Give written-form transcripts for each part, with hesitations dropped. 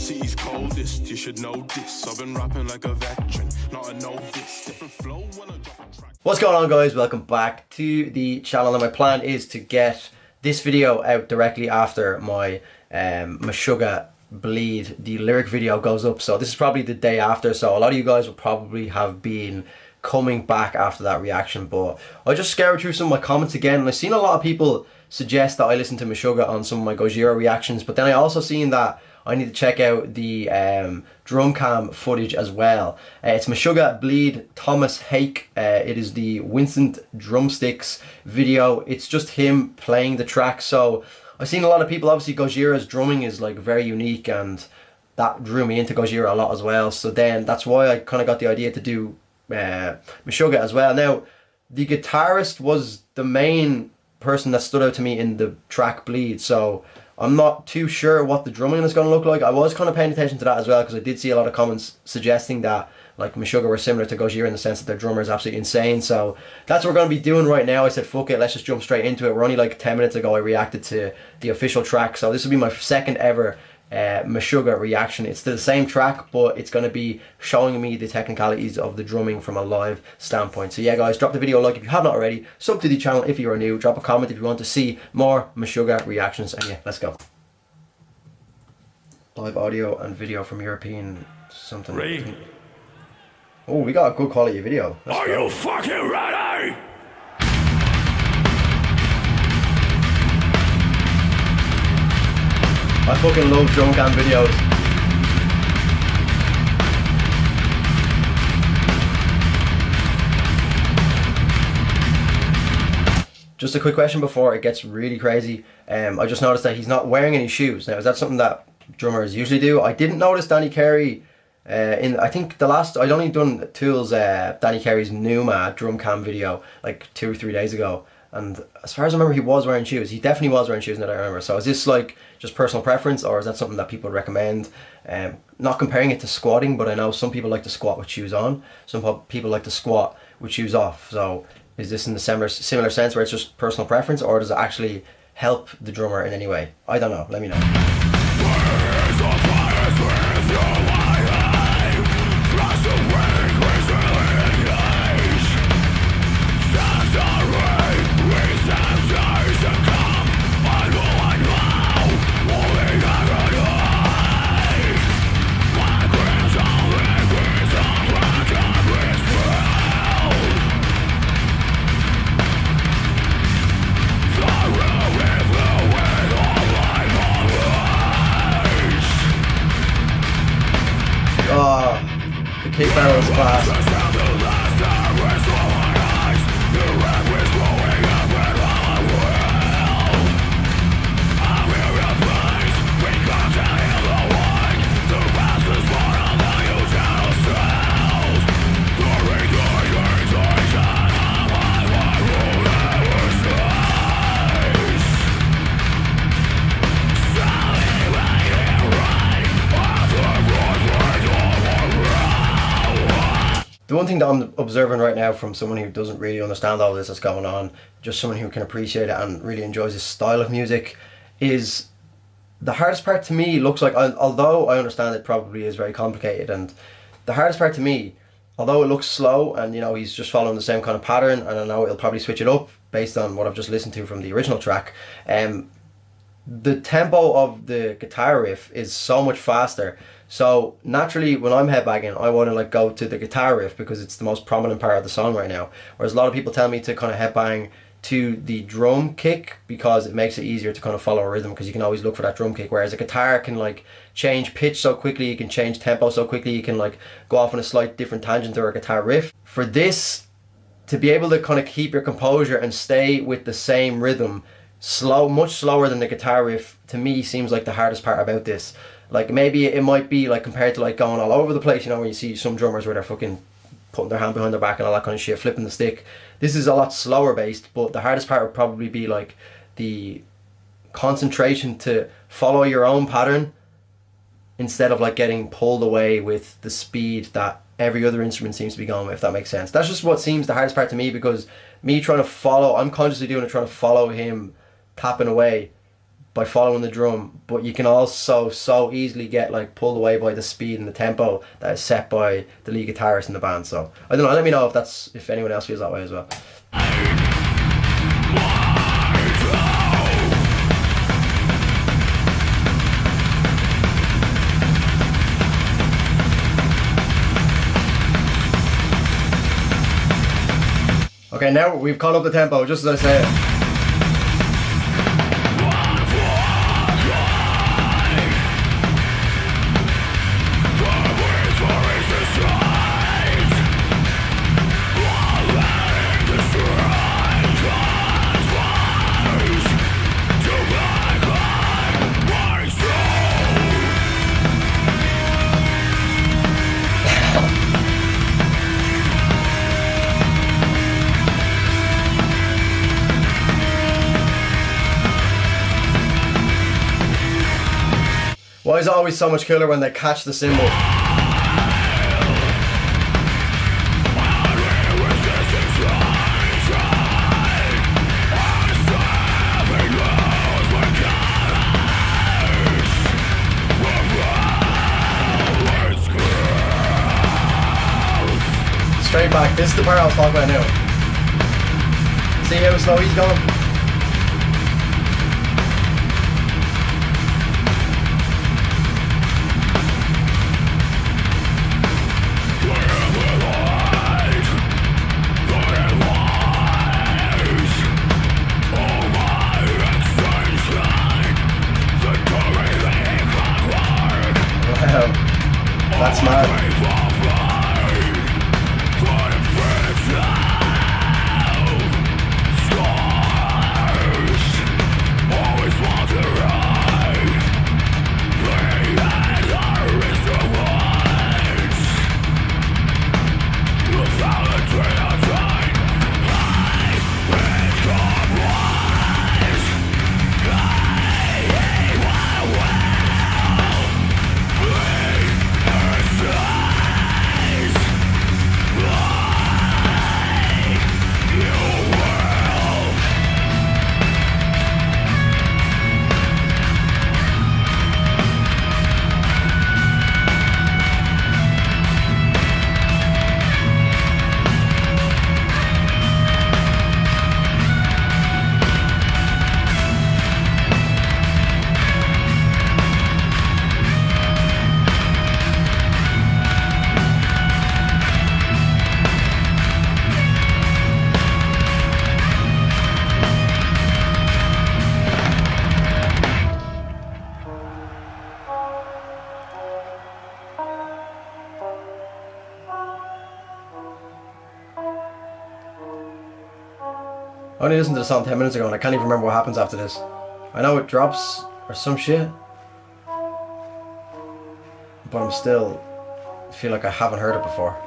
city's coldest, you should know this. I've been rapping like a veteran, not a novice. Different flow when I drop a track. What's going on, guys? Welcome back to the channel. And my plan is to get this video out directly after my Meshuggah Bleed, the lyric video, goes up. So this is probably the day after, so a lot of you guys will probably have been coming back after that reaction. But I just scoured through some of my comments again, and I've seen a lot of people suggest that I listen to Meshuggah on some of my Gojira reactions, but then I also seen that I need to check out the drum cam footage as well. It's Meshuggah Bleed, Tomas Haake. It is the Winston drumsticks video. It's just him playing the track. So I've seen a lot of people, obviously Gojira's drumming is like very unique, and that drew me into Gojira a lot as well. So then that's why I kind of got the idea to do Meshuggah as well. Now, the guitarist was the main person that stood out to me in the track Bleed, so I'm not too sure what the drumming is going to look like. I was kind of paying attention to that as well, because I did see a lot of comments suggesting that like Meshuggah were similar to Gojira in the sense that their drummer is absolutely insane. So that's what we're going to be doing right now. I said fuck it, let's just jump straight into it. We're only like 10 minutes ago I reacted to the official track, so this will be my second ever Meshuggah reaction. It's to the same track, but it's going to be showing me the technicalities of the drumming from a live standpoint. So yeah guys, drop the video a like if you have not already, sub to the channel if you are new, drop a comment if you want to see more Meshuggah reactions, and yeah, let's go. Live audio and video from European something. Ray. Oh, we got a good quality video. Are you fucking ready? I fucking love drum cam videos. Just a quick question before it gets really crazy. I just noticed that he's not wearing any shoes. Now, is that something that drummers usually do? I didn't notice Danny Carey I think the last, I'd only done Tool's Danny Carey's Numa drum cam video like 2 or 3 days ago, and as far as I remember he was wearing shoes. He definitely was wearing shoes now that I remember. So is this like just personal preference, or is that something that people recommend? Not comparing it to squatting, but I know some people like to squat with shoes on, some people like to squat with shoes off. So is this in the similar sense where it's just personal preference, or does it actually help the drummer in any way? I don't know, let me know. The kick barrel is class. The one thing that I'm observing right now from someone who doesn't really understand all this that's going on, just someone who can appreciate it and really enjoys this style of music, is the hardest part to me looks like, although I understand it probably is very complicated, and the hardest part to me, although it looks slow and you know he's just following the same kind of pattern, and I know it'll probably switch it up based on what I've just listened to from the original track, the tempo of the guitar riff is so much faster. So naturally when I'm headbanging, I want to like go to the guitar riff because it's the most prominent part of the song right now. Whereas a lot of people tell me to kind of headbang to the drum kick because it makes it easier to kind of follow a rhythm, because you can always look for that drum kick. Whereas a guitar can like change pitch so quickly, you can change tempo so quickly, you can like go off on a slight different tangent or a guitar riff. For this to be able to kind of keep your composure and stay with the same rhythm, much slower than the guitar riff, to me seems like the hardest part about this. Like maybe it might be like compared to like going all over the place, you know, where you see some drummers where they're fucking putting their hand behind their back and all that kind of shit, flipping the stick. This is a lot slower based, but the hardest part would probably be like the concentration to follow your own pattern instead of like getting pulled away with the speed that every other instrument seems to be going with, if that makes sense. That's just what seems the hardest part to me, because me trying to follow, I'm consciously doing it, trying to follow him tapping away, by following the drum, but you can also so easily get like pulled away by the speed and the tempo that is set by the lead guitarist in the band. So I don't know, let me know if anyone else feels that way as well. Okay, now we've caught up the tempo, just as I said. Why is it always so much cooler when they catch the cymbal? Straight back, this is the part I was talking about now. See how slow he's going? That's mad. I only listened to the song 10 minutes ago and I can't even remember what happens after this. I know it drops or some shit, but I'm still feel like I haven't heard it before.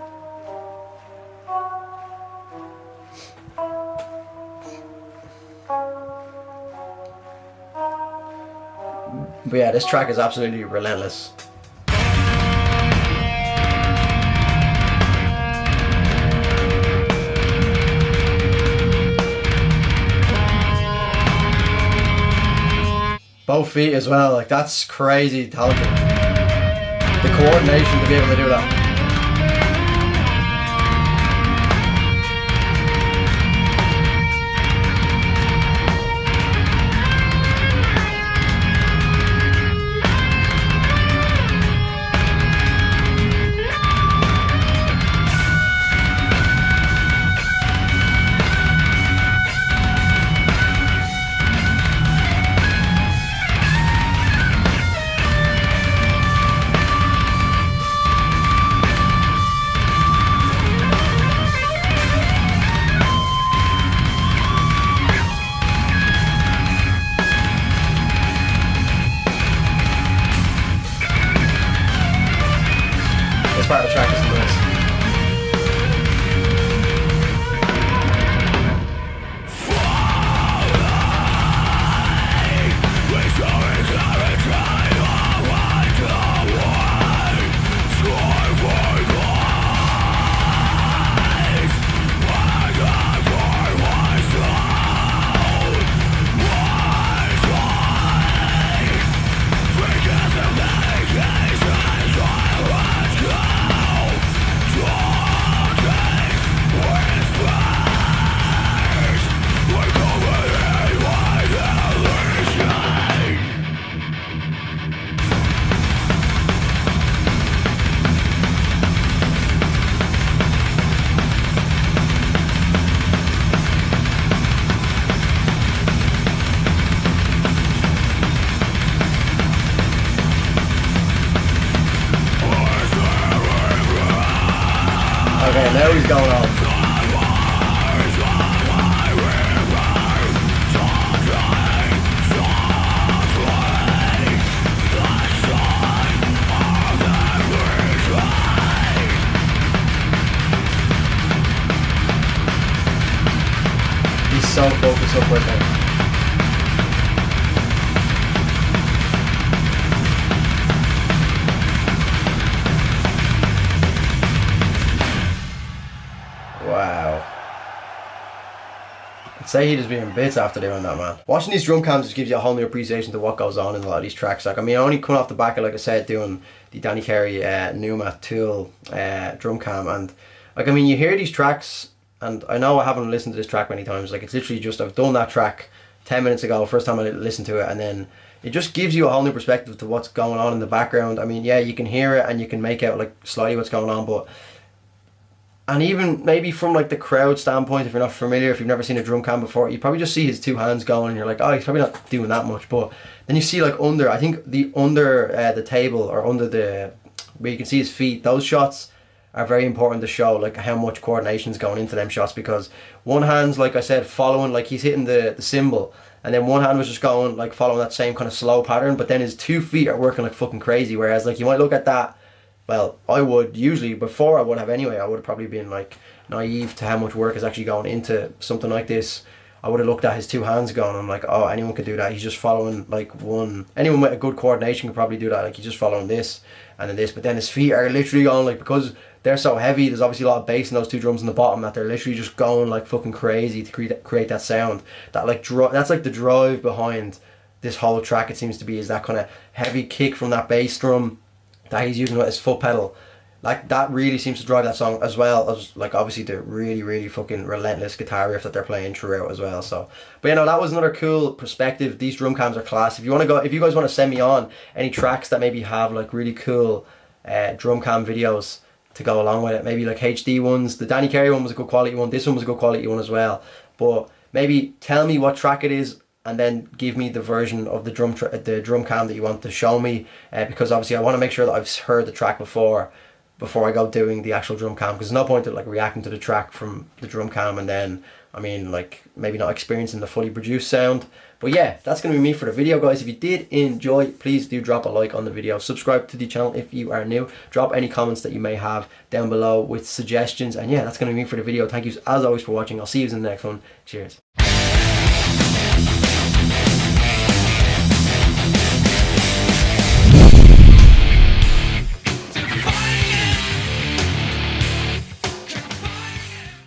But yeah, this track is absolutely relentless. Both feet as well, like that's crazy talented. The coordination to be able to do that. this up right now. Wow. I'd say he'd just be in bits after doing that, man. Watching these drum cams just gives you a whole new appreciation to what goes on in a lot of these tracks. Like, I mean, I only come off the back of, like I said, doing the Danny Carey Numa Tool drum cam, and like, I mean, you hear these tracks, and I know I haven't listened to this track many times. Like, it's literally just, I've done that track 10 minutes ago, first time I listened to it, and then it just gives you a whole new perspective to what's going on in the background. I mean, yeah, you can hear it and you can make out like slightly what's going on, but and even maybe from like the crowd standpoint, if you're not familiar, if you've never seen a drum cam before, you probably just see his two hands going and you're like, oh, he's probably not doing that much. But then you see like under, I think under the table or under the, where you can see his feet, those shots are very important to show like how much coordination is going into them shots, because one hand's, like I said, following, like he's hitting the cymbal, and then one hand was just going like following that same kind of slow pattern, but then his 2 feet are working like fucking crazy. Whereas like you might look at that, well, I would usually, before I would have anyway, I would have probably been like naive to how much work is actually going into something like this. I would have looked at his two hands going, I'm like, oh, anyone could do that. He's just following like one, anyone with a good coordination could probably do that. Like, he's just following this and then this, but then his feet are literally going like, because they're so heavy, there's obviously a lot of bass in those two drums in the bottom, that they're literally just going like fucking crazy to create that sound. That like that's like the drive behind this whole track, it seems to be, is that kind of heavy kick from that bass drum that he's using with his foot pedal. Like, that really seems to drive that song, as well as like obviously the really fucking relentless guitar riff that they're playing throughout as well. So, but you know, that was another cool perspective. These drum cams are class. If you guys want to send me on any tracks that maybe have like really cool drum cam videos to go along with it, maybe like HD ones. The Danny Carey one was a good quality one, this one was a good quality one as well, but maybe tell me what track it is and then give me the version of the drum cam that you want to show me, because obviously I want to make sure that I've heard the track before I go doing the actual drum cam, because there's no point in like reacting to the track from the drum cam and then, I mean, like maybe not experiencing the fully produced sound. But yeah, that's going to be me for the video, guys. If you did enjoy, please do drop a like on the video, subscribe to the channel if you are new, drop any comments that you may have down below with suggestions, and yeah, that's going to be me for the video. Thank you as always for watching. I'll see you in the next one. Cheers.